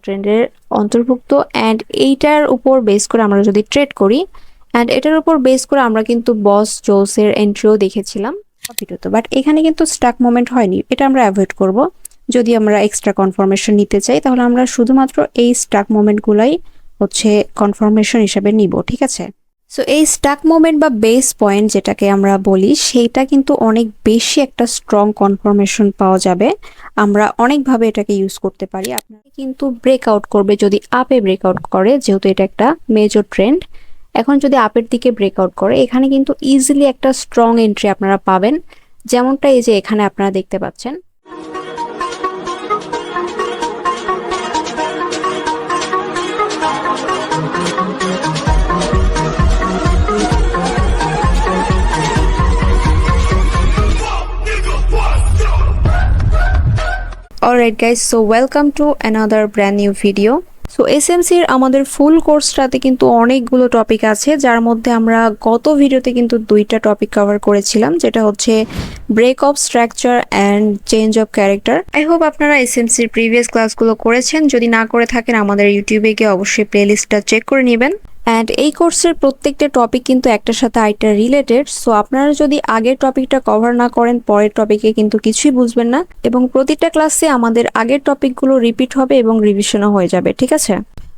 ট্রেন্ডের অন্তর্ভুক্ত অ্যান্ড এইটার উপর বেস করে আমরা যদি ট্রেড করি অ্যান্ড এটার উপর বেস করে আমরা কিন্তু বস জোসের এন্ট্রিও দেখেছিলাম ভিডিওতে, বাট এখানে কিন্তু স্টাক মোমেন্ট হয়নি। এটা আমরা অ্যাভয়েড করব। যদি আমরা এক্সট্রা কনফার্মেশন নিতে চাই তাহলে আমরা শুধুমাত্র এই স্টাক মোমেন্টগুলাই কনফার্মেশন হিসেবে নিব, ঠিক আছে? সো এই স্টাক মোমেন্ট বা বেস পয়েন্ট যেটাকে আমরা বলি সেইটা কিন্তু অনেক বেশি একটা স্ট্রং কনফার্মেশন পাওয়া যাবে। আমরা অনেকভাবে এটাকে ইউজ করতে পারি। আপনাকে কিন্তু ব্রেকআউট করবে যদি আপে ব্রেকআউট করে, যেহেতু এটা একটা মেজর ট্রেন্ড। এখন যদি আপের দিকে ব্রেকআউট করে এখানে কিন্তু ইজিলি একটা স্ট্রং এন্ট্রি আপনারা পাবেন, যেমনটা এই যে এখানে আপনারা দেখতে পাচ্ছেন। Alright guys, so welcome to another brand new video. So এসএমসির আমাদের ফুল কোর্সটাতে কিন্তু অনেকগুলো টপিক আছে, যার মধ্যে আমরা গত ভিডিওতে কিন্তু দুইটা টপিক কভার করেছিলাম, যেটা হচ্ছে break of structure and change of character. I hope আপনারা এসএমসির প্রিভিয়াস ক্লাসগুলো করেছেন। যদি না করে থাকেন আমাদের ইউটিউবে গিয়ে অবশ্যই প্লেলিস্টটা চেক করে নেবেন। অ্যান্ড এই কোর্সের প্রত্যেকটা টপিক কিন্তু একটার সাথে আরেকটা রিলেটেড। সো আপনারা যদি আগের টপিকটা কভার না করেন পরের টপিকে কিন্তু কিছুই বুঝবেন না, এবং প্রতিটা ক্লাসে আমাদের আগের টপিকগুলো রিপিট হবে এবং রিভিশনও হয়ে যাবে, ঠিক আছে?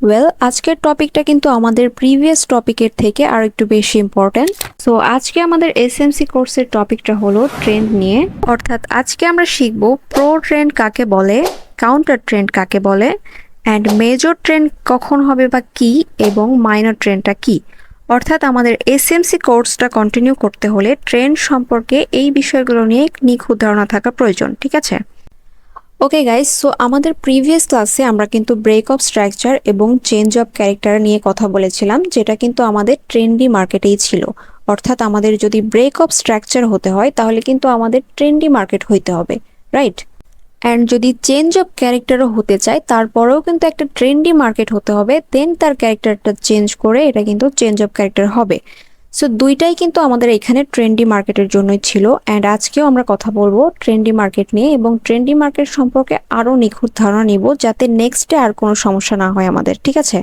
ওয়েল, আজকের টপিকটা কিন্তু আমাদের প্রিভিয়াস টপিকের থেকে আর একটু বেশি ইম্পর্টেন্ট। সো আজকে আমাদের এসএমসি কোর্সের টপিকটা হলো ট্রেন্ড নিয়ে, অর্থাৎ আজকে আমরা শিখব প্রো ট্রেন্ড কাকে বলে, কাউন্টার ট্রেন্ড কাকে বলে, অ্যান্ড মেজর ট্রেন্ড কখন হবে বা কি, এবং মাইনর ট্রেন্ডটা কি। অর্থাৎ আমাদের এসএমসি কোর্সটা কন্টিনিউ করতে হলে ট্রেন্ড সম্পর্কে এই বিষয়গুলো নিয়ে নিখুঁত ধারণা থাকা প্রয়োজন, ঠিক আছে? ওকে গাইস, সো আমাদের প্রিভিয়াস ক্লাসে আমরা কিন্তু ব্রেক অফ স্ট্রাকচার এবং চেঞ্জ অফ ক্যারেক্টার নিয়ে কথা বলেছিলাম, যেটা কিন্তু আমাদের ট্রেন্ডি মার্কেটেই ছিল। অর্থাৎ আমাদের যদি ব্রেক অফ স্ট্রাকচার হতে হয় তাহলে কিন্তু আমাদের ট্রেন্ডি মার্কেট হইতে হবে, রাইট? অ্যান্ড যদি চেঞ্জ অফ ক্যারেক্টারও হতে চায় তারপরেও কিন্তু একটা ট্রেন্ডি মার্কেট হতে হবে, দেন তার ক্যারেক্টারটা চেঞ্জ করে এটা কিন্তু চেঞ্জ অফ ক্যারেক্টার হবে। সো দুইটাই কিন্তু আমাদের এখানে ট্রেন্ডি মার্কেটের জন্যই ছিল। অ্যান্ড আজকেও আমরা কথা বলবো ট্রেন্ডি মার্কেট নিয়ে, এবং ট্রেন্ডি মার্কেট সম্পর্কে আরও নিখুঁত ধারণা নিব, যাতে নেক্সটে আর কোনো সমস্যা না হয় আমাদের, ঠিক আছে?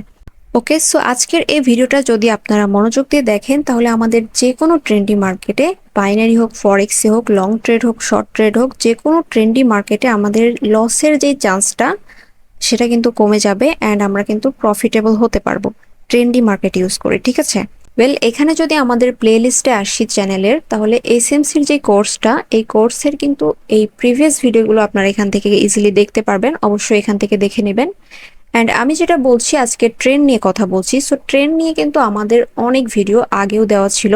ওকে, সো আজকের এই ভিডিওটা যদি আপনারা মনোযোগ দিয়ে দেখেন তাহলে আমাদের যে কোনো ট্রেন্ডি মার্কেটে, বাইনারি হোক, ফরেক্সে হোক, লং ট্রেড হোক, শর্ট ট্রেড হোক, যে কোনো ট্রেন্ডি মার্কেটে আমাদের লসের যে চান্সটা সেটা কিন্তু কমে যাবে অ্যান্ড আমরা কিন্তু প্রফিটেবল হতে পারবো ট্রেন্ডি মার্কেট ইউজ করে, ঠিক আছে? ওয়েল, এখানে যদি আমাদের প্লেলিস্টে আসি চ্যানেলের, তাহলে এসএমসির যে কোর্সটা, এই কোর্সের কিন্তু এই প্রিভিয়াস ভিডিওগুলো আপনারা এখান থেকে ইজিলি দেখতে পারবেন। অবশ্যই এখান থেকে দেখে নেবেন। অ্যান্ড আমি যেটা বলছি আজকে ট্রেন্ড নিয়ে কথা বলছি। সো ট্রেন্ড নিয়ে কিন্তু আমাদের অনেক ভিডিও আগেও দেওয়া ছিল,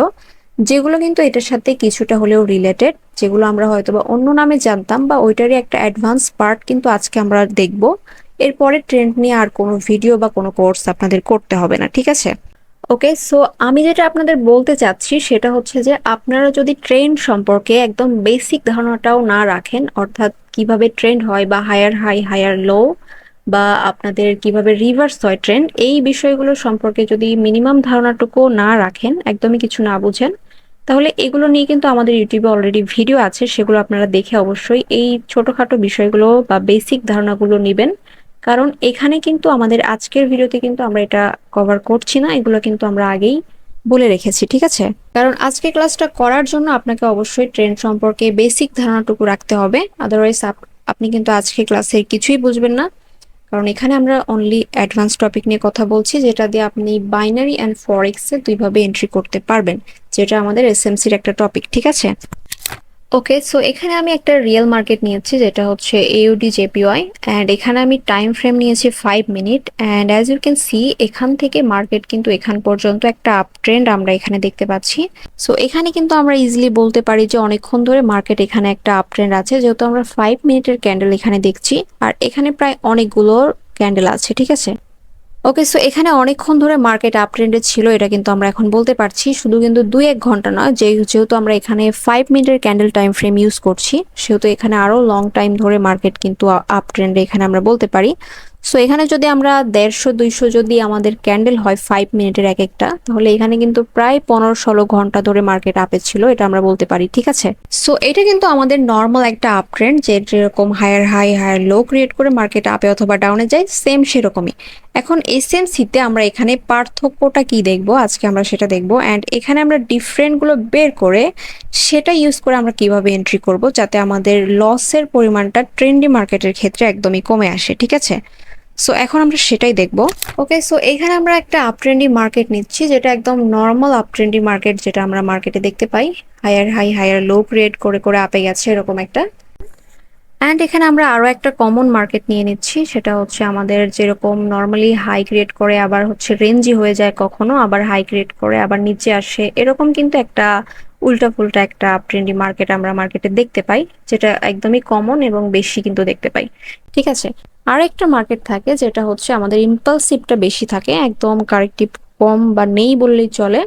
যেগুলো কিন্তু এটার সাথে কিছুটা হলেও রিলেটেড, যেগুলো আমরা হয়তো বা অন্য নামে জানতাম, বা ওইটারই একটা অ্যাডভান্স পার্ট কিন্তু আজকে আমরা দেখব। এরপরে ট্রেন্ড নিয়ে আর কোনো ভিডিও বা কোনো কোর্স আপনাদের করতে হবে না, ঠিক আছে? ওকে, সো আমি যেটা আপনাদের বলতে চাচ্ছি সেটা হচ্ছে যে আপনারা যদি ট্রেন্ড সম্পর্কে একদম বেসিক ধারণাটাও না রাখেন, অর্থাৎ কিভাবে ট্রেন্ড হয় বা হায়ার হাই হায়ার লো, বা আপনাদের কিভাবে রিভার্স হয় ট্রেন্ড, এই বিষয়গুলো সম্পর্কে যদি মিনিমাম ধারণাটুকু না রাখেন, একদমই কিছু না বুঝেন, তাহলে এগুলো নিয়ে কিন্তু আমাদের ইউটিউবে অলরেডি ভিডিও আছে, সেগুলো আপনারা দেখে অবশ্যই এই ছোটখাটো বিষয়গুলো বা বেসিক ধারণাগুলো নেবেন। কারণ এখানে কিন্তু আমাদের আজকের ভিডিওতে কিন্তু আমরা এটা কভার করছি না, এগুলো কিন্তু আমরা আগেই বলে রেখেছি, ঠিক আছে? কারণ আজকে ক্লাসটা করার জন্য আপনাকে অবশ্যই ট্রেন্ড সম্পর্কে বেসিক ধারণাটুকু রাখতে হবে, আদারওয়াইজ আপনি কিন্তু আজকে ক্লাসের কিছুই বুঝবেন না। কারণ এখানে আমরা অনলি অ্যাডভান্স টপিক নিয়ে কথা বলছি, যেটা দিয়ে আপনি বাইনারি অ্যান্ড ফরেক্সে দুইভাবে এন্ট্রি করতে পারবেন, যেটা আমাদের এসএমসির একটা টপিক, ঠিক আছে? ওকে, সো এখানে আমি একটা রিয়েল মার্কেট নিয়েছি, যেটা হচ্ছে এইউডি জেপিওয়াই, অ্যান্ড এখানে আমি টাইম ফ্রেম নিয়েছি 5 minute. And as you can see, এখান থেকে মার্কেট কিন্তু এখান পর্যন্ত একটা আপ ট্রেন্ড আমরা এখানে দেখতে পাচ্ছি। সো এখানে কিন্তু আমরা ইজিলি বলতে পারি যে অনেকক্ষণ ধরে মার্কেট এখানে একটা আপ ট্রেন্ড আছে, যেহেতু আমরা 5 মিনিটের ক্যান্ডেল এখানে দেখছি, আর এখানে প্রায় অনেকগুলো ক্যান্ডেল আছে, ঠিক আছে? ওকে, সো এখানে অনেকক্ষণ ধরে মার্কেট আপ ট্রেন্ডে ছিল, এটা কিন্তু আমরা এখন বলতে পারছি, শুধু কিন্তু 2-1 ঘন্টা নয়, যেহেতু আমরা এখানে 5 মিনিটের ক্যান্ডেল টাইম ফ্রেম ইউজ করছি, সেহেতু এখানে আরো লং টাইম ধরে মার্কেট কিন্তু আপ ট্রেন্ডে এখানে আমরা বলতে পারি। সো এখানে যদি আমরা 150-200 যদি আমাদের ক্যান্ডেল হয় 5 মিনিটের এক একটা, তাহলে এখানে কিন্তু প্রায় 15-16 ঘন্টা ধরে মার্কেট আপে ছিল, এটা আমরা বলতে পারি। ঠিক আছে, সো এটা কিন্তু আমাদের নর্মাল একটা আপ ট্রেন্ড, যে যেরকম higher high higher low create করে মার্কেট আপে অথবা ডাউনে যায়, সেম সেরকমই। এখন এসএমসিতে আমরা এখানে পার্থক্যটা কি দেখব, আজকে আমরা সেটা দেখব। অ্যান্ড এখানে আমরা ডিফারেন্টগুলো বের করে সেটা ইউজ করে আমরা কিভাবে এন্ট্রি করব, যাতে আমাদের লসের পরিমাণটা ট্রেন্ডি মার্কেটের ক্ষেত্রে একদমই কমে আসে। ঠিক আছে, সো এখন আমরা সেটাই দেখব। ওকে, সো এখানে আমরা একটা আপ ট্রেন্ডি মার্কেট নিচ্ছি, যেটা একদম নর্মাল আপ ট্রেন্ডি মার্কেট, যেটা আমরা মার্কেটে দেখতে পাই, higher high higher low create করে করে আপে গেছে এরকম একটা। অ্যান্ড এখানে আমরা আরো একটা কমন মার্কেট নিয়ে নিচ্ছি, সেটা হচ্ছে আমাদের যেরকম নর্মালি হাই ক্রিয়েট করে আবার হচ্ছে রেঞ্জি হয়ে যায়, কখনো আবার হাই ক্রিয়েট করে আবার নিচে আসে, এরকম কিন্তু একটা উল্টা ফুলটা একটা আপ ট্রেন্ডি মার্কেট আমরা মার্কেটে দেখতে পাই, যেটা একদমই কমন এবং বেশি কিন্তু দেখতে পাই। ঠিক আছে, আর একটা মার্কেট থাকে যেটা হচ্ছে আমাদের ইম্পালসিভটা বেশি থাকে, একদম কারেক্টিভ কম বা নেই বললেই চলে,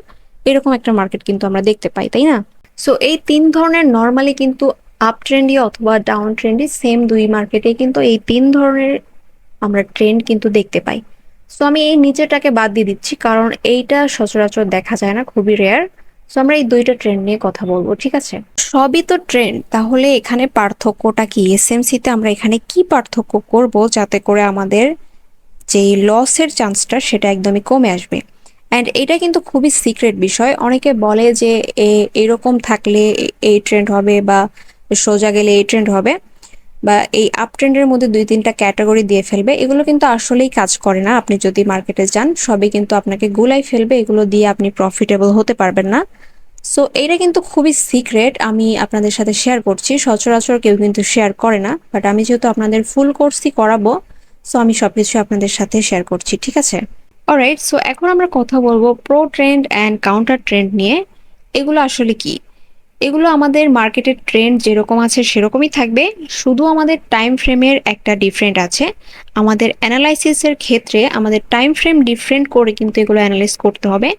এরকম একটা মার্কেট কিন্তু আমরা দেখতে পাই, তাই না? সো এই তিন ধরনের নর্মালি কিন্তু আপ ট্রেন্ডি অথবা ডাউন ট্রেন্ডি, সেম দুই মার্কেটে কিন্তু এই তিন ধরনের আমরা ট্রেন্ড কিন্তু দেখতে পাই। সো আমি এই নিচেটাকে বাদ দিয়ে দিচ্ছি, কারণ এইটা সচরাচর দেখা যায় না, খুবই রেয়ার। সো আমরা এই দুইটা ট্রেন্ড নিয়ে কথা বলবো। ঠিক আছে, সবই তো ট্রেন্ড, তাহলে এখানে পার্থক্যটা কি? এসএমসিতে আমরা এখানে কি পার্থক্য করব যাতে করে আমাদের যে লসের চান্সটা সেটা একদমই কমে আসবে? অ্যান্ড এটা কিন্তু খুবই সিক্রেট বিষয়। অনেকে বলে যে এরকম থাকলে এই ট্রেন্ড হবে, বা সোজা গেলে এই ট্রেন্ড হবে, বা এই আপ ট্রেন্ডের মধ্যে 2-3টা ক্যাটাগরি দিয়ে ফেলবে। এগুলো কিন্তু আসলেই কাজ করে না। আপনি যদি মার্কেটে যান, সবই কিন্তু আপনাকে গুলাই ফেলবে, এগুলো দিয়ে আপনি প্রফিটেবল হতে পারবেন না। সো এটা কিন্তু খুবই সিক্রেট, আমি আপনাদের সাথে শেয়ার করছি, সচরাচর কেউ কিন্তু শেয়ার করে না, বাট আমি যেহেতু আপনাদের ফুল কোর্সই করাবো, সো আমি সবকিছু আপনাদের সাথে শেয়ার করছি। ঠিক আছে, অলরাইট। সো এখন আমরা কথা বলবো pro trend and counter trend নিয়ে। এগুলো আসলে কি? এগুলো আমাদের মার্কেটের ট্রেন্ড যেরকম আছে সেরকমই থাকবে, শুধু আমাদের টাইম ফ্রেমের একটা ডিফারেন্ট আছে। আমাদের অ্যানালাইসিসের ক্ষেত্রে আমাদের টাইম ফ্রেম ডিফারেন্ট করে কিন্তু এগুলো অ্যানালাইজ করতে হবে,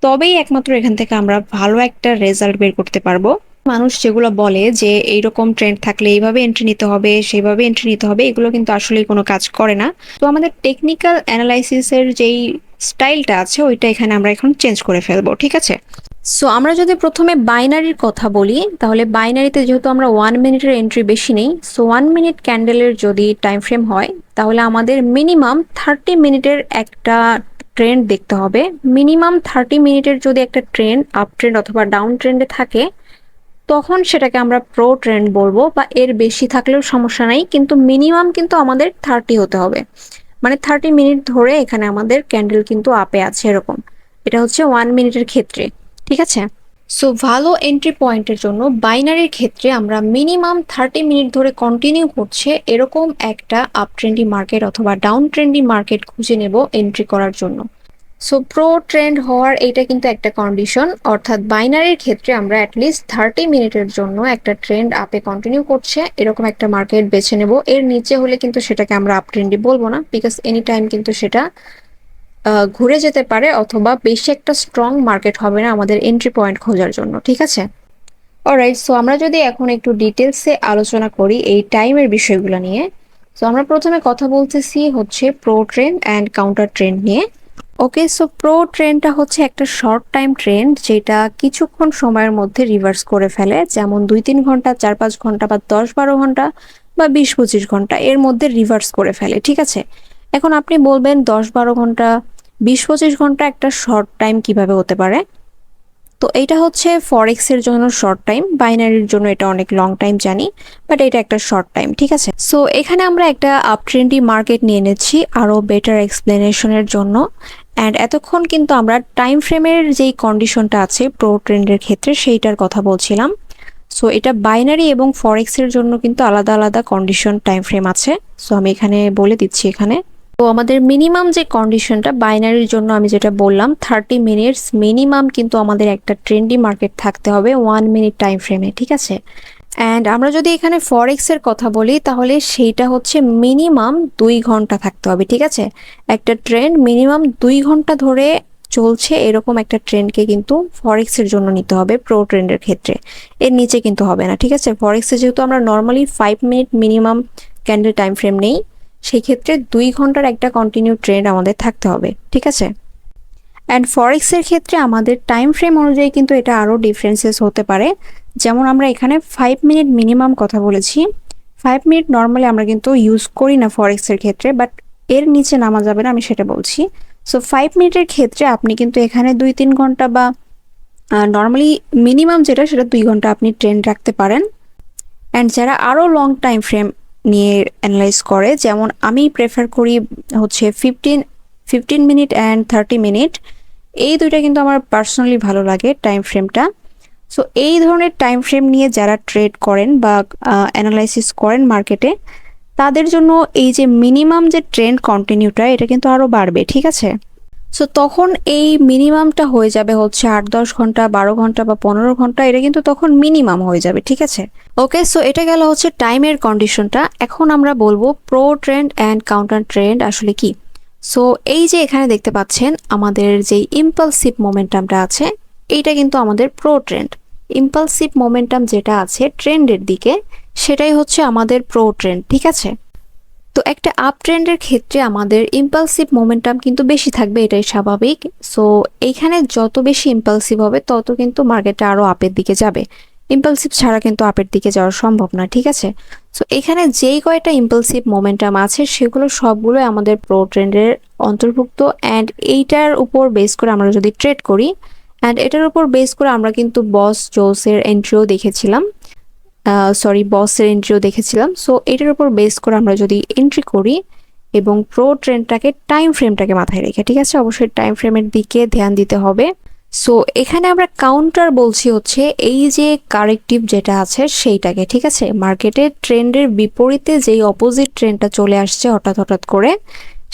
তবেই একমাত্র এখান থেকে আমরা ভালো একটা রেজাল্ট বের করতে পারবো। মানুষ যেগুলো বলে যে এইরকম ট্রেন্ড থাকলে এইভাবে এন্ট্রি নিতে হবে, সেইভাবে এন্ট্রি নিতে হবে, এগুলো কিন্তু আসলে কোনো কাজ করে না। তো আমাদের টেকনিক্যাল অ্যানালাইসিসের যেই স্টাইলটা আছে ওইটা এখানে আমরা এখন চেঞ্জ করে ফেলবো। ঠিক আছে, সো আমরা যদি প্রথমে বাইনারির কথা বলি, তাহলে বাইনারিতে যেহেতু আমরা 1 মিনিটের এন্ট্রি বেশি নেই, সো 1 মিনিট ক্যান্ডেলের যদি টাইম ফ্রেম হয়, তাহলে আমাদের মিনিমাম 30 মিনিটের একটা ট্রেন্ড দেখতে হবে। মিনিমাম 30 মিনিটের যদি একটা ট্রেন্ড আপ ট্রেন্ড অথবা ডাউন ট্রেন্ডে থাকে, তখন সেটাকে আমরা প্রো ট্রেন্ড বলবো, বা এর বেশি থাকলেও সমস্যা নাই, কিন্তু মিনিমাম কিন্তু আমাদের 30 হতে হবে। মানে 30 মিনিট ধরে এখানে আমাদের ক্যান্ডেল কিন্তু আপে আছে এরকম। এটা হচ্ছে 1 মিনিটের ক্ষেত্রে। ঠিক আছে, সো ভালো এন্ট্রি পয়েন্টের জন্য বাইনারির ক্ষেত্রে আমরা মিনিমাম 30 মিনিট ধরে কন্টিনিউ করছে এরকম একটা আপ ট্রেন্ডি মার্কেট অথবা ডাউন ট্রেন্ডি মার্কেট খুঁজে নেব এন্ট্রি করার জন্য। সো প্রো ট্রেন্ড হওয়ার এইটা কিন্তু একটা কন্ডিশন, অর্থাৎ বাইনারির ক্ষেত্রে আমরা অ্যাটলিস্ট 30 মিনিটের জন্য একটা ট্রেন্ড আপে কন্টিনিউ করছে এরকম একটা মার্কেট বেছে নেব। এর নিচে হলে কিন্তু সেটাকে আমরা আপ ট্রেন্ডই বলবো না, বিকজ এনি টাইম কিন্তু সেটা ঘুরে যেতে পারে, অথবা বেশি একটা স্ট্রং মার্কেট হবে না আমাদের এন্ট্রি পয়েন্ট খোঁজার জন্য। ঠিক আছে, অলরাইট। সো আমরা যদি এখন একটু ডিটেলসে আলোচনা করি এই টাইমের বিষয়গুলো নিয়ে। সো আমরা প্রথমে কথা বলতেছি হচ্ছে pro trend and counter trend নিয়ে। ওকে, সো প্রো ট্রেন্ডটা হচ্ছে একটা শর্ট টাইম ট্রেন্ড, যেটা কিছুক্ষণ সময়ের মধ্যে রিভার্স করে ফেলে, যেমন 2-3 ঘন্টা, 4-5 ঘন্টা, বা 10-12 ঘন্টা, বা 20-25 ঘন্টা এর মধ্যে রিভার্স করে ফেলে। ঠিক আছে, এখন আপনি বলবেন 10-12 ঘন্টা, 20-25 ঘন্টা একটা শর্ট টাইম কিভাবে হতে পারে? তো এটা হচ্ছে ফরেক্স এর জন্য শর্ট টাইম, বাইনারির জন্য এটা অনেক লং টাইম জানি, বাট এটা একটা শর্ট টাইম। ঠিক আছে, সো এখানে আমরা একটা আপ ট্রেন্ডি মার্কেট নিয়ে নিচ্ছি আরো বেটার এক্সপ্লেনেশনের জন্য। অ্যান্ড এতক্ষণ কিন্তু আমরা টাইম ফ্রেমের যেই কন্ডিশনটা আছে প্রো ট্রেন্ডের ক্ষেত্রে সেইটার কথা বলছিলাম। সো এটা বাইনারি এবং ফরেক্স এর জন্য কিন্তু আলাদা আলাদা কন্ডিশন টাইম ফ্রেম আছে। সো আমি এখানে বলে দিচ্ছি এখানে। তো আমাদের মিনিমাম যে কন্ডিশনটা বাইনারির জন্য আমি যেটা বললাম 30 মিনিটস মিনিমাম কিন্তু আমাদের একটা ট্রেন্ডি মার্কেট থাকতে হবে 1 মিনিট টাইম ফ্রেমে। ঠিক আছে, অ্যান্ড আমরা যদি এখানে ফরেক্স এর কথা বলি, তাহলে সেইটা হচ্ছে মিনিমাম 2 ঘন্টা থাকতে হবে। ঠিক আছে, একটা ট্রেন্ড মিনিমাম 2 ঘন্টা ধরে চলছে এরকম একটা ট্রেন্ডকে কিন্তু ফরেক্স এর জন্য নিতে হবে প্রো ট্রেন্ডের ক্ষেত্রে, এর নিচে কিন্তু হবে না। ঠিক আছে, ফরেক্সে যেহেতু আমরা normally 5 minute minimum candle time frame নেই, সেই ক্ষেত্রে 2 ঘন্টার একটা কন্টিনিউ ট্রেন্ড আমাদের থাকতে হবে, ঠিক আছে। অ্যান্ড ফরেক্সের ক্ষেত্রে আমাদের টাইম ফ্রেম অনুযায়ী কিন্তু এটা আরও ডিফারেন্সেস হতে পারে। যেমন আমরা এখানে 5 মিনিট মিনিমাম কথা বলেছি। 5 মিনিট নর্মালি আমরা কিন্তু ইউজ করি না ফরেক্সের ক্ষেত্রে, বাট এর নিচে নামা যাবে না, আমি সেটা বলছি। সো 5 মিনিটের ক্ষেত্রে আপনি কিন্তু এখানে 2-3 ঘন্টা বা নর্মালি মিনিমাম যেটা সেটা 2 ঘন্টা আপনি ট্রেন্ড রাখতে পারেন। অ্যান্ড যারা আরও লং টাইম ফ্রেম নিয়ে অ্যানালাইজ করে, যেমন আমি প্রেফার করি হচ্ছে 15 মিনিট অ্যান্ড 30 মিনিট, এই দুইটা কিন্তু আমার পার্সোনালি ভালো লাগে টাইম ফ্রেমটা। সো এই ধরনের টাইম ফ্রেম নিয়ে যারা ট্রেড করেন বা অ্যানালাইসিস করেন মার্কেটে, তাদের জন্য এই যে মিনিমাম যে ট্রেন্ড কন্টিনিউটা এটা কিন্তু আরও বাড়বে, ঠিক আছে। সো তখন এই মিনিমামটা হয়ে যাবে হচ্ছে 8-10 ঘন্টা, 12 ঘন্টা বা 15 ঘন্টা, এটা কিন্তু তখন মিনিমাম হয়ে যাবে, ঠিক আছে। ওকে, সো এটা গেল হচ্ছে টাইমের কন্ডিশনটা। এখন আমরা বলবো pro trend and counter trend আসলে কি। সো এই যে এখানে দেখতে পাচ্ছেন আমাদের যে ইম্পালসিভ মোমেন্টামটা আছে, এইটা কিন্তু আমাদের প্রো ট্রেন্ড। ইম্পালসিভ মোমেন্টাম যেটা আছে ট্রেন্ডের দিকে, সেটাই হচ্ছে আমাদের প্রো ট্রেন্ড, ঠিক আছে। তো একটা আপ ট্রেন্ডের ক্ষেত্রে আমাদের ইম্পালসিভ মোমেন্টাম কিন্তু বেশি থাকবে, এটাই স্বাভাবিক। সো এইখানে যত বেশি ইম্পালসিভ হবে তত কিন্তু মার্কেটটা আরও আপের দিকে যাবে। ইম্পালসিভ ছাড়া কিন্তু আপের দিকে যাওয়া সম্ভব না, ঠিক আছে। সো এখানে যেই কয়টা ইম্পালসিভ মোমেন্টাম আছে সেগুলো সবগুলোই আমাদের প্রো ট্রেন্ডের অন্তর্ভুক্ত। অ্যান্ড এইটার উপর বেস করে আমরা যদি ট্রেড করি, অ্যান্ড এটার উপর বেস করে আমরা কিন্তু বসের এন্ট্রিও দেখেছিলাম, বসের এন্ট্রিও দেখেছিলাম। সো এটার উপর বেস করে আমরা যদি এন্ট্রি করি এবং প্রো ট্রেন্ডটাকে টাইম ফ্রেমটাকে মাথায় রেখে, ঠিক আছে, অবশ্যই টাইম ফ্রেমের দিকে ধ্যান দিতে হবে। সো এখানে আমরা কাউন্টার বলছি হচ্ছে এই যে কারেক্টিভ যেটা আছে সেইটাকে, ঠিক আছে। মার্কেটের ট্রেন্ডের বিপরীতে যেই অপোজিট ট্রেন্ডটা চলে আসছে হঠাৎ করে,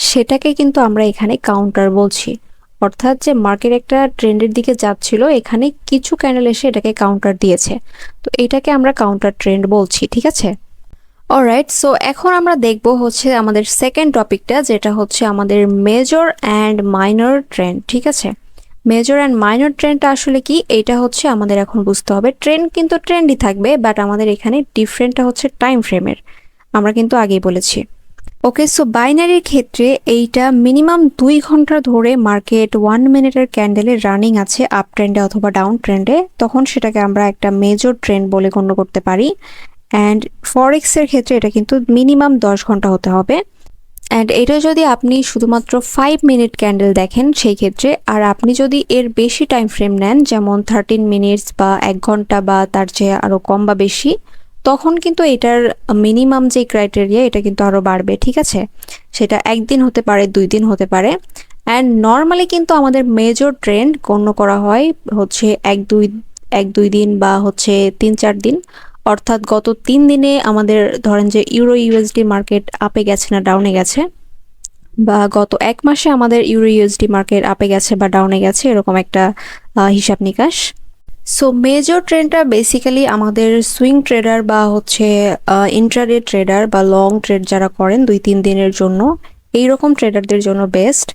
সেটাকে কিন্তু আমরা এখানে কাউন্টার বলছি। অর্থাৎ যে মার্কেট একটা ট্রেন্ডের দিকে যাচ্ছিল, এখানে কিছু ক্যান্ডেল এসে এটাকে কাউন্টার দিয়েছে, তো এটাকে আমরা কাউন্টার ট্রেন্ড বলছি, ঠিক আছে। অলরাইট, সো এখন আমরা দেখব হচ্ছে আমাদের সেকেন্ড টপিকটা, যেটা হচ্ছে আমাদের মেজর অ্যান্ড মাইনর ট্রেন্ড, ঠিক আছে। মেজর অ্যান্ড মাইনর ট্রেন্ডটা আসলে কি, এইটা হচ্ছে আমাদের এখন বুঝতে হবে। ট্রেন্ড কিন্তু ট্রেন্ডই থাকবে, বাট আমাদের এখানে ডিফারেন্টটা হচ্ছে টাইম ফ্রেমের, আমরা কিন্তু আগেই বলেছি। ওকে, সো বাইনারির ক্ষেত্রে এইটা মিনিমাম 2 ঘন্টা ধরে মার্কেট 1 মিনিটের ক্যান্ডেলের রানিং আছে আপ ট্রেন্ডে অথবা ডাউন ট্রেন্ডে, তখন সেটাকে আমরা একটা মেজর ট্রেন্ড বলে গণ্য করতে পারি। অ্যান্ড ফরেক্সের ক্ষেত্রে এটা কিন্তু মিনিমাম 10 ঘন্টা হতে হবে। অ্যান্ড এটা যদি আপনি শুধুমাত্র 5 মিনিট ক্যান্ডেল দেখেন সেই ক্ষেত্রে, আর আপনি যদি এর বেশি টাইম ফ্রেম নেন, যেমন 13 মিনিটস বা 1 ঘন্টা বা তার চেয়ে আরও কম বা বেশি, তখন কিন্তু এটার মিনিমাম যে ক্রাইটেরিয়া এটা কিন্তু আরও বাড়বে, ঠিক আছে। সেটা 1 দিন হতে পারে, 2 দিন হতে পারে। অ্যান্ড নর্মালি কিন্তু আমাদের মেজর ট্রেন্ড গণ্য করা হয় হচ্ছে 1-2 দিন বা হচ্ছে 3-4 দিন। অর্থাৎ গত 3 দিনে আমাদের ধরেন যে ইউরো ইউএসডি মার্কেট আপে গেছে না ডাউনে গেছে, বা গত 1 মাসে আমাদের ইউরো ইউএসডি মার্কেট আপে গেছে বা ডাউনে গেছে, এরকম একটা হিসাব নিকাশ। সো মেজর ট্রেন্ডটা বেসিক্যালি আমাদের সুইং ট্রেডার বা হচ্ছে ইন্ট্রাডে ট্রেডার বা লং ট্রেড যারা করেন 2-3 দিনের জন্য, এইরকম ট্রেডারদের জন্য বেস্ট।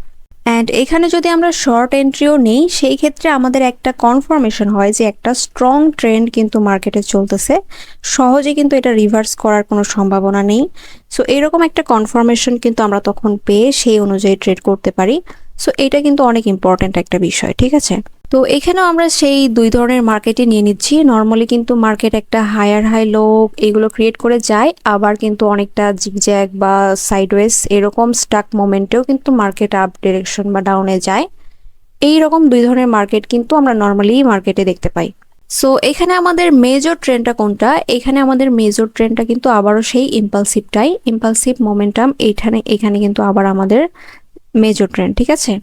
অ্যান্ড এখানে যদি আমরা শর্ট এন্ট্রিও নেই, সেই ক্ষেত্রে আমাদের একটা কনফার্মেশন হয় যে একটা স্ট্রং ট্রেন্ড কিন্তু মার্কেটে চলতেছে, সহজে কিন্তু এটা রিভার্স করার কোনো সম্ভাবনা নেই। সো এরকম একটা কনফার্মেশন কিন্তু আমরা তখন পেয়ে সেই অনুযায়ী ট্রেড করতে পারি। সো এটা কিন্তু অনেক ইম্পর্ট্যান্ট একটা বিষয়, ঠিক আছে। তো এখানেও আমরা সেই 2 ধরনের মার্কেটে নিয়ে নিচ্ছি। নর্মালি কিন্তু মার্কেট একটা হায়ার হাই লো এগুলো ক্রিয়েট করে যায়, আবার কিন্তু অনেকটা জিগজ্যাগ বা সাইডওয়েজ এরকম স্টাক মোমেন্টেও কিন্তু মার্কেট আপ ডিরেকশন বা ডাউনে যায়। এই রকম 2 ধরনের মার্কেট কিন্তু আমরা নর্মালি মার্কেটে দেখতে পাই। সো এখানে আমাদের মেজর ট্রেন্ডটা কোনটা, এখানে আমাদের মেজর ট্রেন্ডটা কিন্তু আবারও সেই ইম্পালসিভটাই, ইম্পালসিভ মোমেন্টাম এখানে কিন্তু আবার আমাদের মেজর ট্রেন্ড, ঠিক আছে।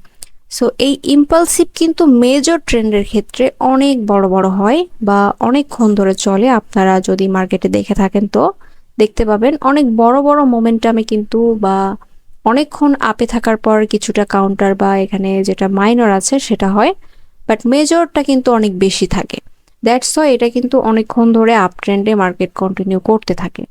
সো এই ইম্পালসিভ কিন্তু মেজর ট্রেন্ডের ক্ষেত্রে অনেক বড় বড় হয় বা অনেকক্ষণ ধরে চলে। আপনারা যদি মার্কেটে দেখে থাকেন তো দেখতে পাবেন অনেক বড় বড় মোমেন্টামে কিন্তু বা অনেকক্ষণ আপে থাকার পর কিছুটা কাউন্টার বা এখানে যেটা মাইনর আছে সেটা হয়, বাট মেজরটা কিন্তু অনেক বেশি থাকে। দ্যাটস ওয়াই এটা কিন্তু অনেকক্ষণ ধরে আপ ট্রেন্ডে মার্কেট কন্টিনিউ করতে থাকে।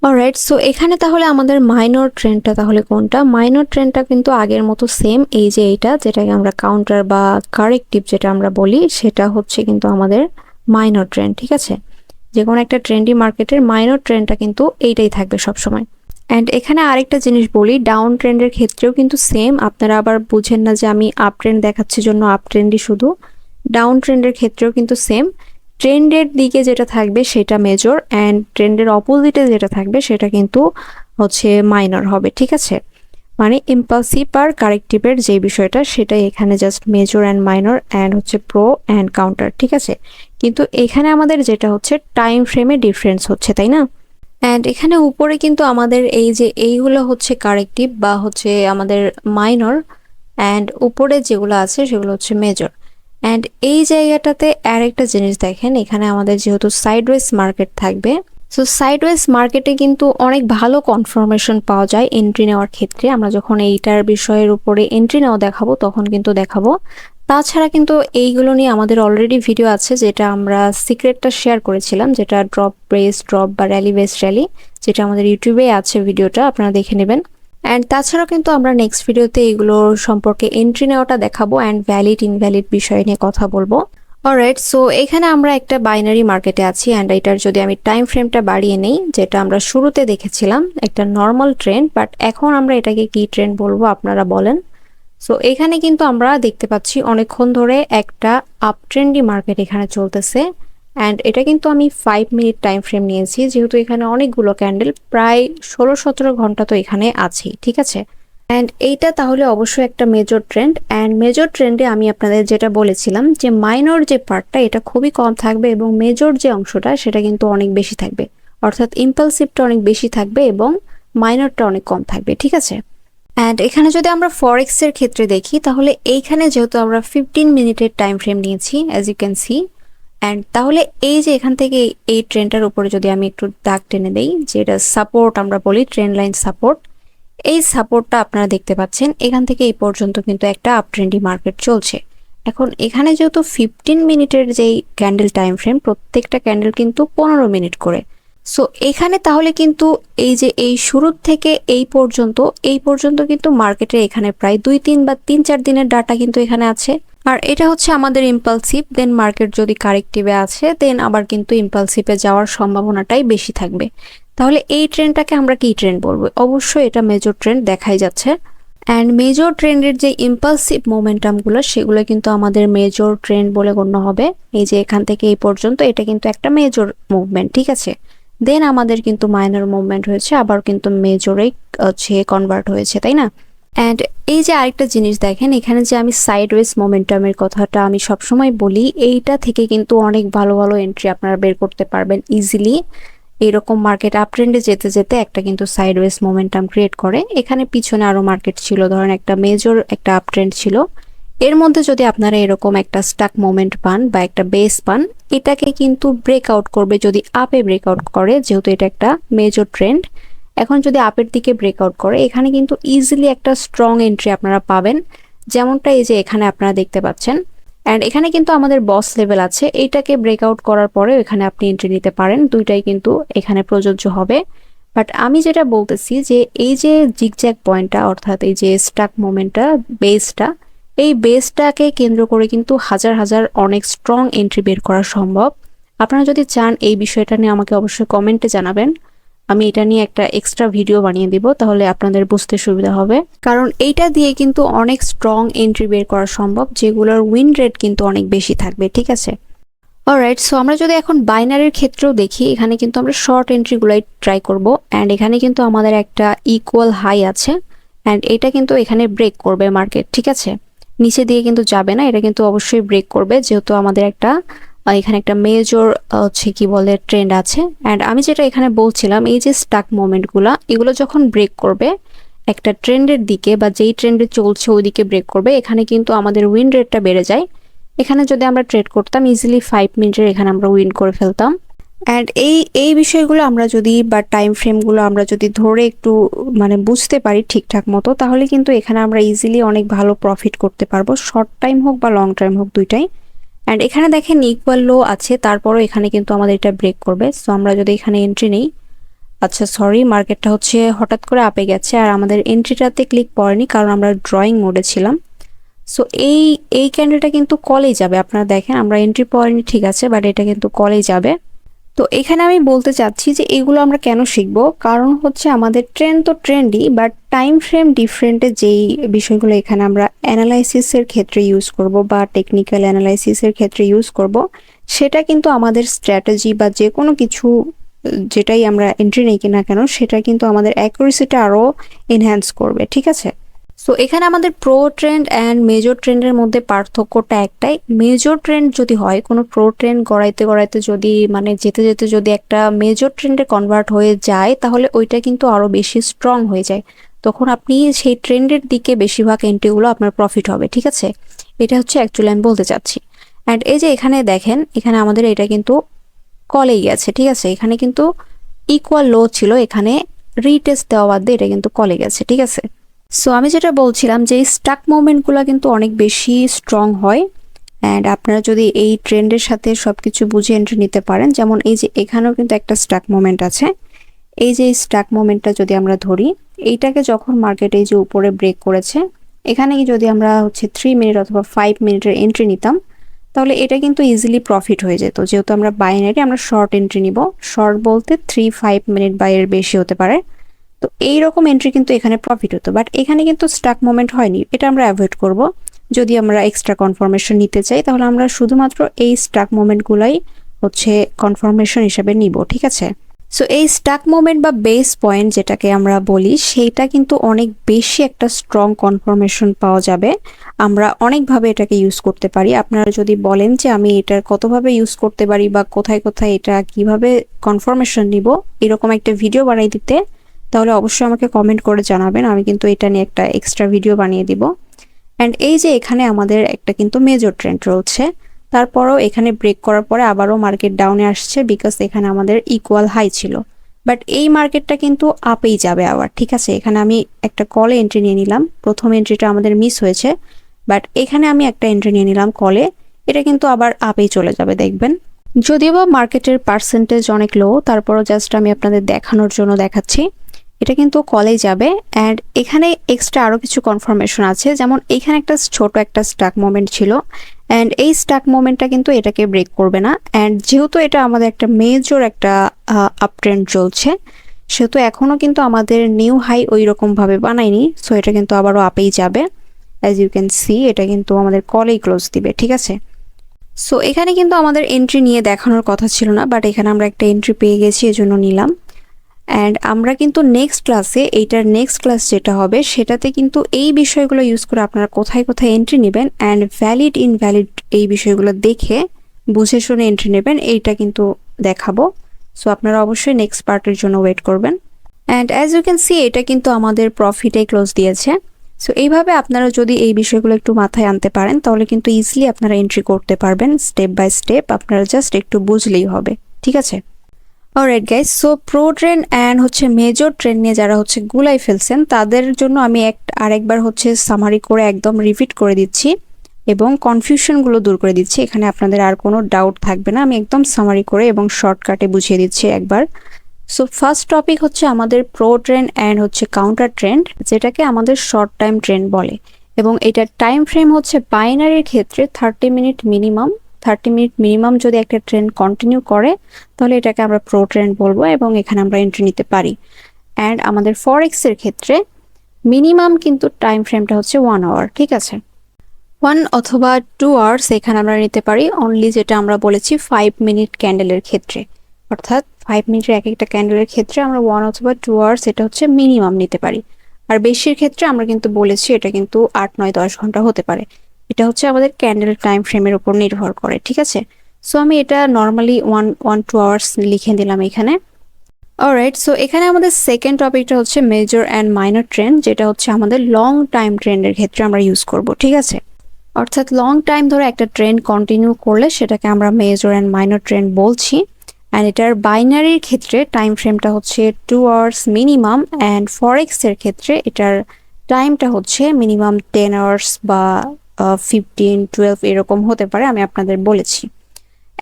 অলরাইট, সো এখানে তাহলে আমাদের মাইনর ট্রেন্ডটা তাহলে কোনটা, মাইনর ট্রেন্ডটা কিন্তু আগের মতো সেম, এই যে এইটা যেটাকে আমরা কাউন্টার বা কারেক্টিভ যেটা আমরা বলি, সেটা হচ্ছে কিন্তু আমাদের মাইনর ট্রেন্ড, ঠিক আছে। যে কোনো একটা ট্রেন্ডি মার্কেটের মাইনর ট্রেন্ডটা কিন্তু এইটাই থাকবে সবসময়। অ্যান্ড এখানে আরেকটা জিনিস বলি, ডাউন ট্রেন্ডের ক্ষেত্রেও কিন্তু সেম। আপনারা আবার বুঝেন না যে আমি আপ ট্রেন্ড দেখাচ্ছি জন্য আপ ট্রেন্ডই শুধু, ডাউন ট্রেন্ডের ক্ষেত্রেও কিন্তু সেম। ট্রেন্ডের দিকে যেটা থাকবে সেটা মেজর, অ্যান্ড ট্রেন্ডের অপোজিটে যেটা থাকবে সেটা কিন্তু হচ্ছে মাইনর হবে, ঠিক আছে? মানে ইম্পালসিভ আর কারেক্টিভের যে বিষয়টা সেটাই এখানে just major and minor and হচ্ছে প্রো অ্যান্ড কাউন্টার, ঠিক আছে? কিন্তু এখানে আমাদের যেটা হচ্ছে টাইম ফ্রেমে ডিফারেন্স হচ্ছে, তাই না? অ্যান্ড এখানে উপরে কিন্তু আমাদের এই যে এইগুলো হচ্ছে কারেক্টিভ বা হচ্ছে আমাদের মাইনর, অ্যান্ড উপরে যেগুলো আছে সেগুলো হচ্ছে মেজর। অ্যান্ড এই জায়গাটাতে আরেকটা জিনিস দেখেন, এখানে আমাদের যেহেতু সাইডওয়েজ মার্কেট থাকবে, সো সাইডওয়েজ মার্কেটে কিন্তু অনেক ভালো কনফার্মেশন পাওয়া যায় এন্ট্রি নেওয়ার ক্ষেত্রে। আমরা যখন এইটার বিষয়ের উপরে এন্ট্রি নেওয়া দেখাবো তখন কিন্তু দেখাবো। তাছাড়া কিন্তু এইগুলো নিয়ে আমাদের অলরেডি ভিডিও আছে, যেটা আমরা সিক্রেটটা শেয়ার করেছিলাম, যেটা ড্রপ বেস ড্রপ বা র্যালি বেস র্যালি, যেটা আমাদের ইউটিউবে আছে, ভিডিওটা আপনারা দেখে নেবেন। অ্যান্ড তাছাড়াও কিন্তু আমরা নেক্সট ভিডিওতে এগুলো সম্পর্কে এন্ট্রি নেওয়াটা দেখাবো অ্যান্ড ভ্যালিড ইনভ্যালিড বিষয় নিয়ে কথা বলবো। অলরাইট, সো এখানে আমরা একটা বাইনারি মার্কেটে আছি, অ্যান্ড এটার যদি আমি টাইম ফ্রেমটা বাড়িয়ে নেই, যেটা আমরা শুরুতে দেখেছিলাম একটা নর্মাল ট্রেন্ড, বাট এখন আমরা এটাকে কি ট্রেন্ড বলবো আপনারা বলেন। সো এখানে কিন্তু আমরা দেখতে পাচ্ছি অনেকক্ষণ ধরে একটা আপ ট্রেন্ডি মার্কেট এখানে চলতেছে, অ্যান্ড এটা কিন্তু আমি 5 মিনিট টাইম ফ্রেম নিয়েছি, যেহেতু এখানে অনেকগুলো ক্যান্ডেল, প্রায় 16-17 ঘন্টা তো এখানে আছেই, ঠিক আছে? অ্যান্ড এইটা তাহলে অবশ্যই একটা মেজর ট্রেন্ড। অ্যান্ড মেজর ট্রেন্ডে আমি আপনাদের যেটা বলেছিলাম যে মাইনর যে পার্টটা এটা খুবই কম থাকবে এবং মেজর যে অংশটা সেটা কিন্তু অনেক বেশি থাকবে, অর্থাৎ ইম্পালসিভটা অনেক বেশি থাকবে এবং মাইনরটা অনেক কম থাকবে, ঠিক আছে? অ্যান্ড এখানে যদি আমরা ফরেক্সের ক্ষেত্রে দেখি, তাহলে এইখানে যেহেতু আমরা 15 মিনিটের টাইম ফ্রেম নিয়েছি as you can see, and তাহলে এই যে এখান থেকে এই ট্রেন্ডটার উপরে যদি আমি একটু দাগ টেনে দেই, যেটা সাপোর্ট আমরা বলি, ট্রেন্ড লাইন সাপোর্ট, এই সাপোর্টটা আপনারা দেখতে পাচ্ছেন এখান থেকে এই পর্যন্ত কিন্তু একটা আপ ট্রেন্ডি মার্কেট চলছে। এখন এখানে যেহেতু 15 মিনিটের যেই ক্যান্ডেল টাইম ফ্রেম, প্রত্যেকটা ক্যান্ডেল কিন্তু 15 মিনিট করে। সো এখানে তাহলে কিন্তু এই যে এই শুরুর থেকে এই পর্যন্ত কিন্তু মার্কেটে এখানে প্রায় 2-3 বা 3-4 দিনের ডাটা কিন্তু এখানে আছে। আর এটা হচ্ছে আমাদের ইম্পালসিভ, দেন মার্কেট যদি কারেক্টিভে আছে দেন আবার কিন্তু ইম্পালসিভে যাওয়ার সম্ভাবনাটাই বেশি থাকবে। তাহলে এই ট্রেন্ডটাকে আমরা কি ট্রেন্ড বলবো? অবশ্যই এটা মেজর ট্রেন্ড দেখাই যাচ্ছে। অ্যান্ড মেজর ট্রেন্ডের যে ইম্পালসিভ মোমেন্টামগুলো সেগুলো কিন্তু আমাদের মেজর ট্রেন্ড বলে গণ্য হবে। এই যে এখান থেকে এই পর্যন্ত এটা কিন্তু একটা মেজর মুভমেন্ট, ঠিক আছে? দেন আমাদের কিন্তু মাইনর মুভমেন্ট হয়েছে, আবার কিন্তু মেজরে হচ্ছে কনভার্ট হয়েছে, তাই না? অ্যান্ড এই যে আরেকটা জিনিস দেখেন, এখানে যে আমি সাইডওয়েজ মোমেন্টামের কথাটা আমি সবসময় বলি, এইটা থেকে কিন্তু অনেক ভালো ভালো এন্ট্রি আপনারা বের করতে পারবেন ইজিলি। এরকম মার্কেট আপ ট্রেন্ডে যেতে যেতে একটা কিন্তু সাইডওয়েজ মোমেন্টাম ক্রিয়েট করে। এখানে পিছনে আরো মার্কেট ছিল, ধরেন একটা মেজর একটা আপ ট্রেন্ড ছিল, এর মধ্যে যদি আপনারা এরকম একটা স্টাক মোমেন্ট পান বা একটা বেস পান, এটাকে কিন্তু ব্রেকআউট করবে যদি আপে ব্রেকআউট করে, যেহেতু এটা একটা মেজর ট্রেন্ড। এখন যদি আপের দিকে ব্রেকআউট করে, এখানে কিন্তু ইজিলি একটা স্ট্রং এন্ট্রি আপনারা পাবেন, যেমনটা এই যে এখানে আপনারা দেখতে পাচ্ছেন। অ্যান্ড এখানে কিন্তু আমাদের বস লেভেল আছে, এইটাকে ব্রেকআউট করার পরে এখানে আপনি এন্ট্রি নিতে পারেন, দুইটাই কিন্তু এখানে প্রযোজ্য হবে। বাট আমি যেটা বলতেছি যে এই যে জিগজ্যাগ পয়েন্টটা, অর্থাৎ এই যে স্টাক মোমেন্টটা, বেসটা, এই বেসটাকে কেন্দ্র করে কিন্তু হাজার হাজার অনেক স্ট্রং এন্ট্রি বের করা সম্ভব। আপনারা যদি চান এই বিষয়টা নিয়ে আমাকে অবশ্যই কমেন্টে জানাবেন, আমি এটা নিয়ে একটা এক্সট্রা ভিডিও বানিয়ে দিব, তাহলে আপনাদের বুঝতে সুবিধা হবে। কারণ এইটা দিয়ে কিন্তু অনেক স্ট্রং এন্ট্রি বের করা সম্ভব, যেগুলোর উইন রেট কিন্তু অনেক বেশি থাকবে, ঠিক আছে? অলরাইট, সো আমরা যদি এখন বাইনারির ক্ষেত্রেও দেখি, এখানে কিন্তু আমরা শর্ট এন্ট্রিগুলাই ট্রাই করব। অ্যান্ড এখানে কিন্তু আমাদের একটা ইকুয়াল হাই আছে, অ্যান্ড এটা কিন্তু এখানে ব্রেক করবে মার্কেট, ঠিক আছে? নিচে দিয়ে কিন্তু যাবে না, এটা কিন্তু অবশ্যই ব্রেক করবে, যেহেতু আমাদের একটা এখানে একটা মেজর হচ্ছে কি বলে ট্রেন্ড আছে। অ্যান্ড আমি যেটা এখানে বলছিলাম, এই যে স্টাক মোমেন্টগুলো, এগুলো যখন ব্রেক করবে একটা ট্রেন্ডের দিকে বা যেই ট্রেন্ডে চলছে ওইদিকে ব্রেক করবে, এখানে কিন্তু আমাদের উইন রেটটা বেড়ে যায়। এখানে যদি আমরা ট্রেড করতাম ইজিলি 5 মিনিটের এখানে আমরা উইন করে ফেলতাম। অ্যান্ড এই বিষয়গুলো আমরা যদি বা টাইম ফ্রেমগুলো আমরা যদি ধরে একটু মানে বুঝতে পারি ঠিকঠাক মতো, তাহলে কিন্তু এখানে আমরা ইজিলি অনেক ভালো প্রফিট করতে পারবো, শর্ট টাইম হোক বা লং টাইম হোক, দুইটাই। অ্যান্ড এখানে দেখেন ইকুয়াল লো আছে, তারপরও এখানে কিন্তু আমাদের এটা ব্রেক করবে। সো আমরা যদি এখানে এন্ট্রি নেই, আচ্ছা সরি, মার্কেটটা হচ্ছে হঠাৎ করে আপে গেছে আর আমাদের এন্ট্রিটাতে ক্লিক পড়েনি, কারণ আমরা ড্রয়িং মোডে ছিলাম। সো এই ক্যান্ডেলটা কিন্তু কলেই যাবে, আপনারা দেখেন আমরা এন্ট্রি পড়েনি ঠিক আছে, বাট এটা কিন্তু কলেই যাবে। তো এখানে আমি বলতে চাচ্ছি যে এগুলো আমরা কেন শিখব, কারণ হচ্ছে আমাদের ট্রেন্ড তো ট্রেন্ডই, বাট টাইম ফ্রেম ডিফারেন্টে যেই বিষয়গুলো এখানে আমরা অ্যানালাইসিসের ক্ষেত্রে ইউজ করব বা টেকনিক্যাল অ্যানালাইসিসের ক্ষেত্রে ইউজ করব, সেটা কিন্তু আমাদের স্ট্র্যাটেজি বা যে কোনো কিছু যেটাই আমরা এন্ট্রি নেই কিনা কেন, সেটা কিন্তু আমাদের অ্যাকুরেসিটা আরও এনহ্যান্স করবে। ঠিক আছে, সো এখানে আমাদের প্রো ট্রেন্ড অ্যান্ড মেজর ট্রেন্ডের মধ্যে পার্থক্যটা একটাই। মেজর ট্রেন্ড যদি হয়, কোনো প্রো ট্রেন্ড গড়াইতে গড়াইতে যদি মানে যেতে যেতে যদি একটা মেজর ট্রেন্ডে কনভার্ট হয়ে যায়, তাহলে ওইটা কিন্তু আরও বেশি স্ট্রং হয়ে যায়। তখন আপনি সেই ট্রেন্ডের দিকে বেশিরভাগ এন্ট্রিগুলো আপনার প্রফিট হবে। ঠিক আছে, এটা হচ্ছে অ্যাকচুয়ালি আমি বলতে চাচ্ছি। অ্যান্ড এই যে এখানে দেখেন, এখানে আমাদের এটা কিন্তু কলেই গেছে। ঠিক আছে, এখানে কিন্তু ইকুয়াল লো ছিল, এখানে রিটেস্ট দেওয়া বাদ দিয়ে এটা কিন্তু কলে গেছে। ঠিক আছে, সো আমি যেটা বলছিলাম যে স্টাক মুভমেন্টগুলো কিন্তু অনেক বেশি স্ট্রং হয়। অ্যান্ড আপনারা যদি এই ট্রেন্ডের সাথে সব কিছু বুঝে এন্ট্রি নিতে পারেন, যেমন এই যে এখানেও কিন্তু একটা স্টাক মুভমেন্ট আছে। এই যে স্টাক মুভমেন্টটা যদি আমরা ধরি, এইটাকে যখন মার্কেট এই যে উপরে ব্রেক করেছে, এখানে যদি আমরা হচ্ছে 3 মিনিট অথবা 5 মিনিটের এন্ট্রি নিতাম, তাহলে এটা কিন্তু ইজিলি প্রফিট হয়ে যেত। যেহেতু আমরা বাইনারি, আমরা শর্ট এন্ট্রি নিব। শর্ট বলতে 3-5 মিনিট বা এর বেশি হতে পারে। তো এই রকম এন্ট্রি কিন্তু এখানে প্রফিট হতো, বাট এখানে কিন্তু স্টাক মোমেন্ট হয়নি। এটা আমরা অ্যাভয়েড করব। যদি আমরা এক্সট্রা কনফার্মেশন নিতে চাই, তাহলে আমরা শুধুমাত্র এই স্টাক মোমেন্টগুলাই হচ্ছে কনফার্মেশন হিসেবে নিব। ঠিক আছে, সো এই স্টাক মোমেন্ট বা বেস পয়েন্ট যেটাকে আমরা বলি, সেইটা কিন্তু অনেক বেশি একটা স্ট্রং কনফার্মেশন পাওয়া যাবে। আমরা অনেকভাবে এটাকে ইউজ করতে পারি। আপনারা যদি বলেন যে আমি এটার কতভাবে ইউজ করতে পারি বা কোথায় কোথায় এটা কিভাবে কনফার্মেশন নিব, এরকম একটা ভিডিও বানাই দিতে, তাহলে অবশ্যই আমাকে কমেন্ট করে জানাবেন। আমি কিন্তু এটা নিয়ে একটা এক্সট্রা ভিডিও বানিয়ে দিব। অ্যান্ড এই যে এখানে আমাদের একটা কিন্তু মেজর ট্রেন্ড রয়েছে, তারপরও এখানে ব্রেক করার পরে আবারও মার্কেট ডাউনে আসছে, বিকজ এখানে আমাদের ইকুয়াল হাই ছিল। বাট এই মার্কেটটা কিন্তু আপেই যাবে আবার। ঠিক আছে, এখানে আমি একটা কলে এন্ট্রি নিয়ে নিলাম। প্রথম এন্ট্রিটা আমাদের মিস হয়েছে, বাট এখানে আমি একটা এন্ট্রি নিয়ে নিলাম কলে। এটা কিন্তু আবার আপেই চলে যাবে দেখবেন। যদিও বা মার্কেটের পার্সেন্টেজ অনেক লো, তারপরও জাস্ট আমি আপনাদের দেখানোর জন্য দেখাচ্ছি। এটা কিন্তু কলেই যাবে। অ্যান্ড এখানে এক্সট্রা আরও কিছু কনফার্মেশন আছে, যেমন এখানে একটা ছোট একটা স্টাক মোমেন্ট ছিল, অ্যান্ড এই স্টাক মোমেন্টটা কিন্তু এটাকে ব্রেক করবে না। অ্যান্ড যেহেতু এটা আমাদের একটা মেজর একটা আপ ট্রেন্ড চলছে, সেহেতু এখনও কিন্তু আমাদের নিউ হাই ওই রকমভাবে বানায়নি। সো এটা কিন্তু আবারও আপেই যাবে। অ্যাজ ইউ ক্যান সি, এটা কিন্তু আমাদের কলেই ক্লোজ দিবে। ঠিক আছে, সো এখানে কিন্তু আমাদের এন্ট্রি নিয়ে দেখানোর কথা ছিল না, বাট এখানে আমরা একটা এন্ট্রি পেয়ে গেছি, এজন্য নিলাম। অ্যান্ড আমরা কিন্তু নেক্সট ক্লাসে, এইটার নেক্সট ক্লাস যেটা হবে, সেটাতে কিন্তু এই বিষয়গুলো ইউজ করে আপনারা কোথায় কোথায় এন্ট্রি নেবেন অ্যান্ড ভ্যালিড ইনভ্যালিড এই বিষয়গুলো দেখে বুঝে শুনে এন্ট্রি নেবেন, এইটা কিন্তু দেখাবো। সো আপনারা অবশ্যই নেক্সট পার্টের জন্য ওয়েট করবেন। And as you can see, এটা কিন্তু আমাদের প্রফিটে ক্লোজ দিয়েছে। সো এইভাবে আপনারা যদি এই বিষয়গুলো একটু মাথায় আনতে পারেন, তাহলে কিন্তু ইজিলি আপনারা এন্ট্রি করতে পারবেন স্টেপ বাই স্টেপ। আপনারা জাস্ট একটু বুঝলেই হবে। ঠিক আছে, alright guys, so pro trend and হচ্ছে মেজর ট্রেন্ড নিয়ে যারা হচ্ছে গুলাই ফেলছেন, তাদের জন্য আমি আরেকবার হচ্ছে সামারি করে একদম রিপিট করে দিচ্ছি এবং কনফিউশনগুলো দূর করে দিচ্ছি। এখানে আপনাদের আর কোনো ডাউট থাকবে না, আমি একদম সামারি করে এবং শর্টকাটে বুঝিয়ে দিচ্ছি একবার। সো ফার্স্ট টপিক হচ্ছে আমাদের প্রো ট্রেন্ড অ্যান্ড হচ্ছে কাউন্টার ট্রেন্ড, যেটাকে আমাদের শর্ট টাইম ট্রেন্ড বলে। এবং এটার টাইম ফ্রেম হচ্ছে বাইনারির ক্ষেত্রে 30 মিনিট মিনিমাম। 30 মিনিট মিনিমাম যদি একটা ট্রেন্ড কন্টিনিউ করে, তাহলে এটাকে আমরা প্রো ট্রেন্ড বলবো এবং এখানে আমরা এন্ট্রি নিতে পারি। অ্যান্ড আমাদের ফরেক্সের ক্ষেত্রে মিনিমাম কিন্তু টাইম ফ্রেমটা হচ্ছে 1 আওয়ার। ঠিক আছে, 1 অথবা 2 আওয়ার্স এখানে আমরা নিতে পারি অনলি, যেটা আমরা বলেছি 5 মিনিট ক্যান্ডেলের ক্ষেত্রে। অর্থাৎ 5 মিনিটের এক একটা ক্যান্ডেলের ক্ষেত্রে আমরা 1 অথবা 2 আওয়ার্স এটা হচ্ছে মিনিমাম নিতে পারি। আর বেশির ক্ষেত্রে আমরা কিন্তু বলেছি এটা কিন্তু 8, 9, 10 ঘন্টা হতে পারে। এটা হচ্ছে আমাদের ক্যান্ডেল টাইম ফ্রেমের উপর নির্ভর করে। ঠিক আছে, সো আমি এটা নর্মালি 1-2 আওয়ার্স লিখে দিলাম এখানে। অলরাইট, সো এখানে আমাদের সেকেন্ড টপিকটা হচ্ছে মেজর অ্যান্ড মাইনর ট্রেন্ড, যেটা হচ্ছে আমাদের লং টাইম ট্রেন্ডের ক্ষেত্রে আমরা ইউজ করব। ঠিক আছে, অর্থাৎ লং টাইম ধরে একটা ট্রেন্ড কন্টিনিউ করলে সেটাকে আমরা মেজর অ্যান্ড মাইনর ট্রেন্ড বলছি। অ্যান্ড এটার বাইনারির ক্ষেত্রে টাইম ফ্রেমটা হচ্ছে 2 আওয়ার্স মিনিমাম, অ্যান্ড ফরেক্সের ক্ষেত্রে এটার টাইমটা হচ্ছে মিনিমাম 10 আওয়ার্স বা 15-12 এরকম হতে পারে, আমি আপনাদের বলেছি।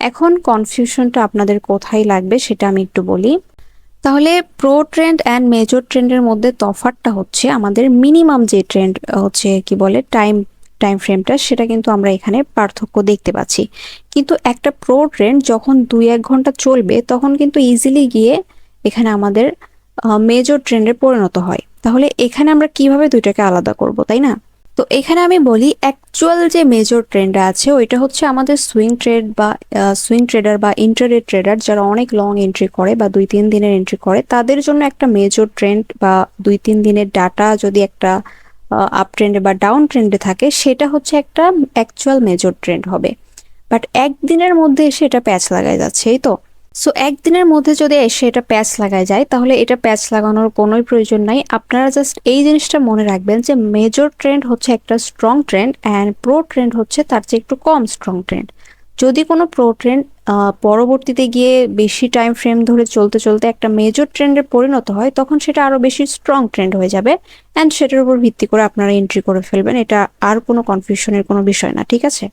এখন কনফিউশনটা আপনাদের কোথায় লাগবে সেটা আমি একটু বলি। তাহলে প্রো ট্রেন্ড অ্যান্ড মেজর ট্রেন্ডের মধ্যে তফাৎটা হচ্ছে আমাদের মিনিমাম যে ট্রেন্ড হচ্ছে কি বলে টাইম ফ্রেমটা সেটা কিন্তু আমরা এখানে পার্থক্য দেখতে পাচ্ছি। কিন্তু একটা প্রো ট্রেন্ড যখন 2-1 ঘন্টা চলবে তখন কিন্তু ইজিলি গিয়ে এখানে আমাদের মেজর ট্রেন্ডে পরিণত হয়। তাহলে এখানে আমরা কিভাবে দুইটাকে আলাদা করব, তাই না? তো এখানে আমি বলি অ্যাকচুয়াল যে মেজর ট্রেন্ড আছে ওইটা হচ্ছে আমাদের সুইং ট্রেডার বা ইন্টারডে ট্রেডার যারা অনেক লং এন্ট্রি করে বা 2-3 দিনের এন্ট্রি করে তাদের জন্য একটা মেজর ট্রেন্ড বা 2-3 দিনের ডাটা যদি একটা আপ ট্রেন্ডে বা ডাউন ট্রেন্ডে থাকে সেটা হচ্ছে একটা অ্যাকচুয়াল মেজর ট্রেন্ড হবে। বাট একদিনের মধ্যে এসে এটা প্যাচ লাগায় যাচ্ছে, এই তো। সো একদিনের মধ্যে যদি এসে এটা প্যাচ লাগায় যায় তাহলে এটা প্যাচ লাগানোর কোনোই প্রয়োজন নাই। আপনারা জাস্ট এই জিনিসটা মনে রাখবেন যে মেজর ট্রেন্ড হচ্ছে একটা strong trend and pro trend হচ্ছে তার চেয়ে একটু কম স্ট্রং ট্রেন্ড। যদি কোনো প্রো ট্রেন্ড পরবর্তীতে গিয়ে বেশি টাইম ফ্রেম ধরে চলতে চলতে একটা মেজর ট্রেন্ডে পরিণত হয় তখন সেটা আরও বেশি স্ট্রং ট্রেন্ড হয়ে যাবে অ্যান্ড সেটার উপর ভিত্তি করে আপনারা এন্ট্রি করে ফেলবেন। এটা আর কোনো কনফিউশনের কোনো বিষয় না, ঠিক আছে?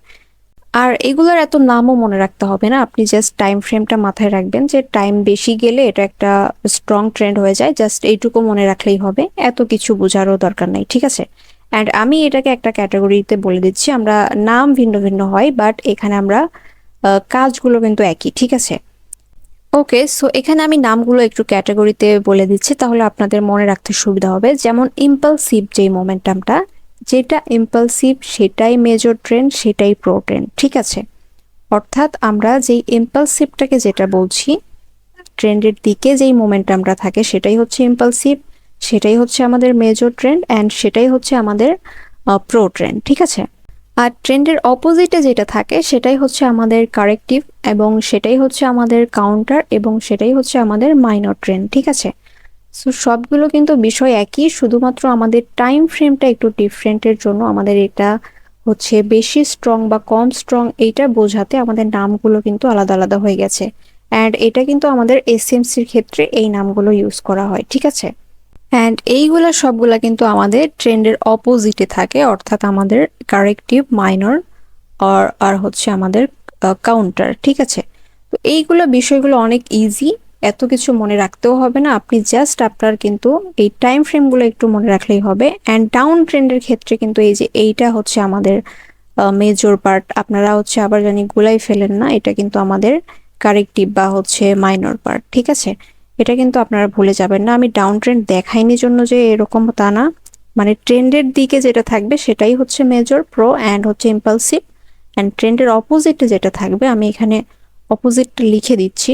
আর এগুলোর এত নামও মনে রাখতে হবে না, আপনি জাস্ট টাইম ফ্রেমটা মাথায় রাখবেন যে টাইম বেশি গেলে এটা একটা স্ট্রং ট্রেন্ড হয়ে যায়, জাস্ট এইটুকু মনে রাখলেই হবে, এত কিছু বোঝারও দরকার নাই, ঠিক আছে? অ্যান্ড আমি এটাকে একটা ক্যাটাগরিতে বলে দিচ্ছি, আমরা নাম ভিন্ন ভিন্ন হয় বাট এখানে আমরা কাজগুলো কিন্তু একই, ঠিক আছে? ওকে, সো এখানে আমি নামগুলো একটু ক্যাটাগরিতে বলে দিচ্ছি তাহলে আপনাদের মনে রাখতে সুবিধা হবে। যেমন ইম্পালসিভ যেই মোমেন্টামটা, যেটা ইম্পালসিভ সেটাই মেজর ট্রেন্ড, সেটাই প্রো ট্রেন্ড, ঠিক আছে? অর্থাৎ আমরা যেই ইম্পালসিভটাকে যেটা বলছি, ট্রেন্ডের দিকে যেই মোমেন্টামটা থাকে সেটাই হচ্ছে ইম্পালসিভ, সেটাই হচ্ছে আমাদের মেজর ট্রেন্ড অ্যান্ড সেটাই হচ্ছে আমাদের প্রো ট্রেন্ড, ঠিক আছে? আর ট্রেন্ডের অপোজিটে যেটা থাকে সেটাই হচ্ছে আমাদের কারেক্টিভ এবং সেটাই হচ্ছে আমাদের কাউন্টার এবং সেটাই হচ্ছে আমাদের মাইনর ট্রেন্ড, ঠিক আছে? সো সবগুলো কিন্তু বিষয় একই, শুধুমাত্র আমাদের টাইম ফ্রেমটা একটু ডিফারেন্টের জন্য আমাদের এটা হচ্ছে বেশি স্ট্রং বা কম স্ট্রং এইটা বোঝাতে আমাদের নামগুলো কিন্তু আলাদা আলাদা হয়ে গেছে। অ্যান্ড এটা কিন্তু আমাদের এসএমসির ক্ষেত্রে এই নামগুলো ইউজ করা হয়, ঠিক আছে? অ্যান্ড এইগুলা সবগুলা কিন্তু আমাদের ট্রেন্ডের অপোজিটে থাকে, অর্থাৎ আমাদের কারেক্টিভ, মাইনর আর হচ্ছে আমাদের কাউন্টার, ঠিক আছে? তো এইগুলো বিষয়গুলো অনেক ইজি, এত কিছু মনে রাখতেও হবে না, আপনি জাস্ট আপনার কিন্তু এই টাইম ফ্রেমগুলো একটু মনে রাখলেই হবে। অ্যান্ড ডাউন ট্রেন্ডের ক্ষেত্রে কিন্তু এই যে এইটা হচ্ছে আমাদের মেজর পার্ট, আপনারা হচ্ছে আবার জানি গুলাই ফেলেন না, এটা কিন্তু আমাদের কারেক্টিভ বা হচ্ছে মাইনর পার্ট, ঠিক আছে? এটা কিন্তু আপনারা ভুলে যাবেন না। আমি ডাউন ট্রেন্ড দেখাইনি জন্য যে এরকম তা না, মানে ট্রেন্ডের দিকে যেটা থাকবে সেটাই হচ্ছে মেজর, প্রো অ্যান্ড হচ্ছে ইম্পালসিভ, অ্যান্ড ট্রেন্ডের অপোজিটে যেটা থাকবে আমি এখানে অপোজিটটা লিখে দিচ্ছি।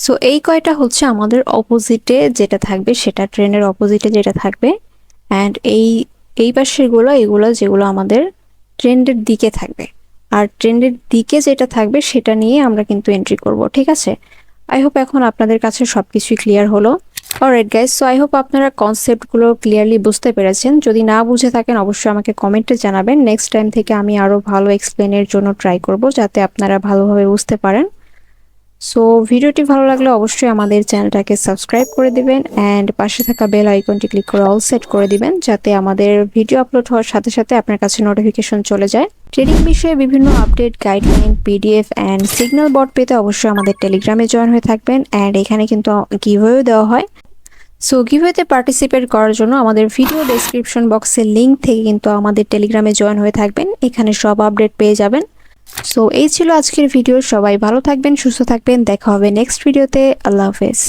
সো এই কয়টা হচ্ছে আমাদের অপোজিটে যেটা থাকবে, সেটা ট্রেন্ডের অপোজিটে যেটা থাকবে, অ্যান্ড এই পাশেরগুলো এগুলো যেগুলো আমাদের ট্রেন্ডের দিকে থাকবে, আর ট্রেন্ডের দিকে যেটা থাকবে সেটা নিয়ে আমরা কিন্তু এন্ট্রি করব, ঠিক আছে? আই হোপ এখন আপনাদের কাছে সবকিছুই ক্লিয়ার হলো। Alright guys, so I hope আপনারা কনসেপ্টগুলো ক্লিয়ারলি বুঝতে পেরেছেন। যদি না বুঝে থাকেন অবশ্যই আমাকে কমেন্টে জানাবেন, নেক্সট টাইম থেকে আমি আরও ভালো এক্সপ্লেনের জন্য ট্রাই করব যাতে আপনারা ভালোভাবে বুঝতে পারেন। সো ভিডিওটি ভালো লাগলে অবশ্যই আমাদের চ্যানেলটাকে সাবস্ক্রাইব করে দিবেন অ্যান্ড পাশে থাকা বেল আইকনটি ক্লিক করে অল সেট করে দিবেন যাতে আমাদের ভিডিও আপলোড হওয়ার সাথে সাথে আপনার কাছে নোটিফিকেশন চলে যায়। ট্রেডিং বিষয়ে বিভিন্ন update, guideline, PDF and signal board পেতে অবশ্যই আমাদের টেলিগ্রামে জয়েন হয়ে থাকবেন। অ্যান্ড এখানে কিন্তু গিভওয়েও দেওয়া হয়। সো গিভওয়েতে পার্টিসিপেট করার জন্য আমাদের ভিডিও ডেসক্রিপশন বক্সের লিঙ্ক থেকে কিন্তু আমাদের টেলিগ্রামে জয়েন হয়ে থাকবেন, এখানে সব আপডেট পেয়ে যাবেন। সো এই ছিল আজকের ভিডিও, সবাই ভালো থাকবেন, সুস্থ থাকবেন, দেখা হবে নেক্সট ভিডিওতে। আল্লাহ হাফেজ।